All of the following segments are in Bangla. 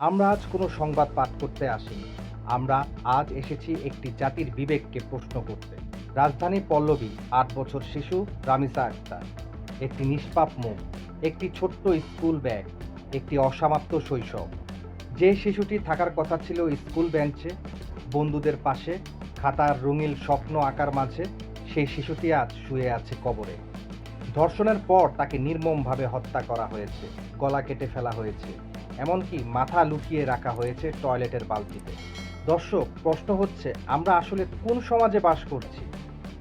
আমরা আজ কোনো সংবাদ পাঠ করতে আসিনি। আমরা আজ এসেছি একটি জাতির বিবেককে প্রশ্ন করতে। রাজধানী পল্লবী ৮ বছর শিশু রামিসা আক্তার। একটি নিষ্পাপ মুখ, একটি ছোট্ট স্কুল ব্যাগ, একটি অসমাপ্ত শৈশব। যে শিশুটি থাকার কথা ছিল স্কুল বেঞ্চে, বন্ধুদের পাশে, খাতার রঙিন স্বপ্ন আঁকার মাঝে, সেই শিশুটি আজ শুয়ে আছে কবরে। ধর্ষণের পর তাকে নির্মমভাবে হত্যা করা হয়েছে, গলা কেটে ফেলা হয়েছে, এমনকি মাথা লুকিয়ে রাখা হয়েছে টয়লেটের বালতিতে। দর্শক, প্রশ্ন হচ্ছে, আমরা আসলে কোন সমাজে বাস করছি?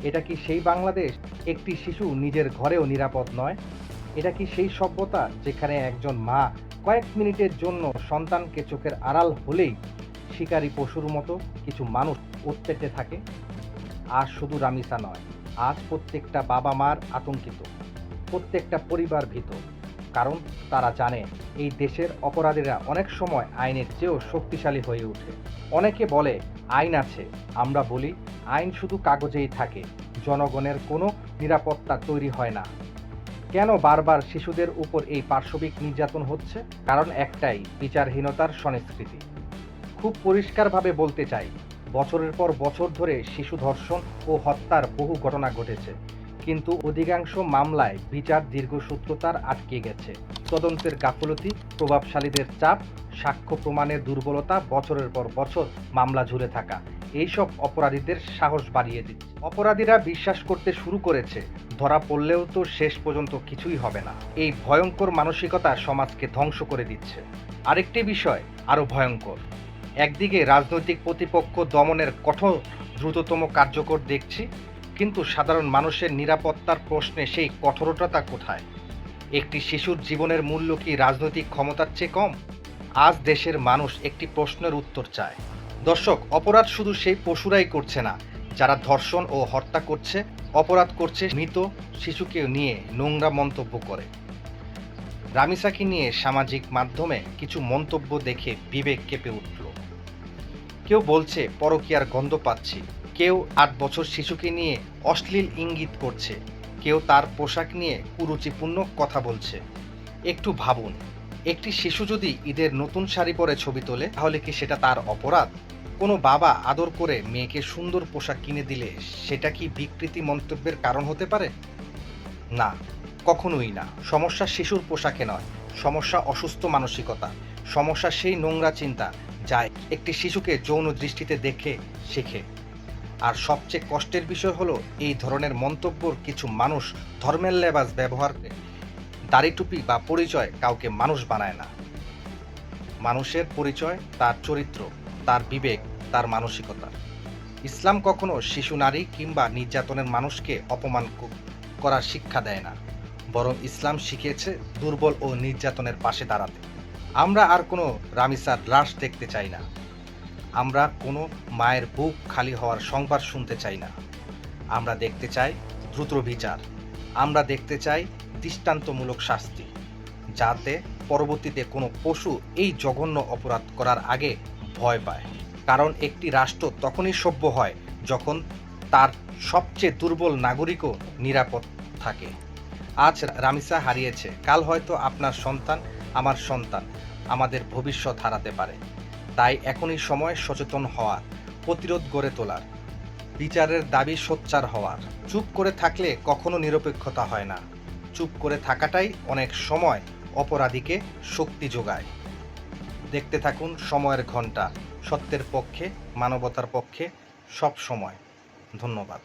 এটা কি সেই বাংলাদেশ একটি শিশু নিজের ঘরেও নিরাপদ নয়? এটা কি সেই সভ্যতা যেখানে একজন মা কয়েক মিনিটের জন্য সন্তানকে চোখের আড়াল হলেই শিকারী পশুর মতো কিছু মানুষ উৎপেতে থাকে? আজ শুধু রামিসা নয়, আজ প্রত্যেকটা বাবা মার আতঙ্কিত, প্রত্যেকটা পরিবার ভীত। কারণ তারা জানে এই দেশের অপরাধীরা অনেক সময় আইনের চেয়েও শক্তিশালী হয়ে ওঠে। অনেকে বলে আইন আছে, আমরা বলি আইন শুধু কাগজেই থাকে, জনগণের কোনো নিরাপত্তা তৈরি হয় না। কেন বারবার শিশুদের উপর এই পাশবিক নির্যাতন হচ্ছে? কারণ একটাই, বিচারহীনতার সংস্কৃতি। খুব পরিষ্কারভাবে বলতে চাই, বছরের পর বছর ধরে শিশু ধর্ষণ ও হত্যার বহু ঘটনা ঘটেছে, কিন্তু অধিকাংশ মামলায় বিচার দীর্ঘসূত্রতার আটকে গেছে। তদন্তের গাফলতি, প্রভাবশালীদের চাপ, সাক্ষ্য প্রমাণের দুর্বলতা, বছরের পর বছর মামলা ঝুলে থাকা, এইসব অপরাধীদের সাহস বাড়িয়ে দিচ্ছে। অপরাধীরা বিশ্বাস করতে শুরু করেছে ধরা পড়লেও তো শেষ পর্যন্ত কিছুই হবে না। এই ভয়ঙ্কর মানসিকতা সমাজকে ধ্বংস করে দিচ্ছে। আরেকটি বিষয় আরও ভয়ঙ্কর। একদিকে রাজনৈতিক প্রতিপক্ষ দমনের কঠোর দ্রুততম কার্যকর দেখছি, কিন্তু সাধারণ মানুষের নিরাপত্তার প্রশ্নে সেই কঠোরতা কোথায়? একটি শিশুর জীবনের মূল্য কি রাজনৈতিক ক্ষমতার চেয়ে কম? আজ দেশের মানুষ একটি প্রশ্নের উত্তর চায়। দর্শক, অপরাধ শুধু সেই পশুরাই করছে না যারা ধর্ষণ ও হত্যা করছে, অপরাধ করছে মৃত শিশুকে নিয়ে নোংরা মন্তব্য করে। রামিসাকে নিয়ে সামাজিক মাধ্যমে কিছু মন্তব্য দেখে বিবেক কেঁপে উঠল। কেউ বলছে পরকীয়ার গন্ধ পাচ্ছি, কেউ ৮ বছর শিশুকে নিয়ে অশ্লীল ইঙ্গিত করছে, কেউ তার পোশাক নিয়ে কুরুচিপূর্ণ কথা বলছে। একটু ভাবুন, একটি শিশু যদি ঈদের নতুন শাড়ি পরে ছবি তোলে, তাহলে কি সেটা তার অপরাধ? কোনো বাবা আদর করে মেয়েকে সুন্দর পোশাক কিনে দিলে সেটা কি বিকৃতি মন্তব্যের কারণ হতে পারে? না, কখনোই না। সমস্যা শিশুর পোশাকে নয়, সমস্যা অসুস্থ মানসিকতা, সমস্যা সেই নোংরা চিন্তা যা একটি শিশুকে যৌন দৃষ্টিতে দেখে শেখে। আর সবচেয়ে কষ্টের বিষয় হলো, এই ধরনের মন্তব্যর কিছু মানুষ ধর্মের লেবাস ব্যবহার করে। দাড়ি টুপি বা পরিচয় কাউকে মানুষ বানায় না। মানুষের পরিচয় তার চরিত্র, তার বিবেক, তার মানসিকতা। ইসলাম কখনো শিশু, নারী কিংবা নির্যাতনের মানুষকে অপমান করার শিক্ষা দেয় না, বরং ইসলাম শিখিয়েছে দুর্বল ও নির্যাতনের পাশে দাঁড়াতে। আমরা আর কোনো রামিসার লাশ দেখতে চাই না। আমরা কোনো মায়ের বুক খালি হওয়ার সংবাদ শুনতে চাই না। আমরা দেখতে চাই দ্রুত বিচার। আমরা দেখতে চাই দৃষ্টান্তমূলক শাস্তি, যাতে পরবর্তীতে কোনো পশু এই জঘন্য অপরাধ করার আগে ভয় পায়। কারণ একটি রাষ্ট্র তখনই সভ্য হয় যখন তার সবচেয়ে দুর্বল নাগরিকও নিরাপদ থাকে। আজ রামিসা হারিয়েছে, কাল হয়তো আপনার সন্তান, আমার সন্তান আমাদের ভবিষ্যৎ হারাতে পারে। তাই এখনই সময় সচেতন হওয়ার, প্রতিরোধ গড়ে তোলার, বিচারের দাবি সোচ্চার হওয়ার। চুপ করে থাকলে কখনো নিরপেক্ষতা হয় না। চুপ করে থাকাটাই অনেক সময় অপরাধীকে শক্তি যোগায়। দেখতে থাকুন সময়ের ঘণ্টা, সত্যের পক্ষে, মানবতার পক্ষে, সব সময়। ধন্যবাদ।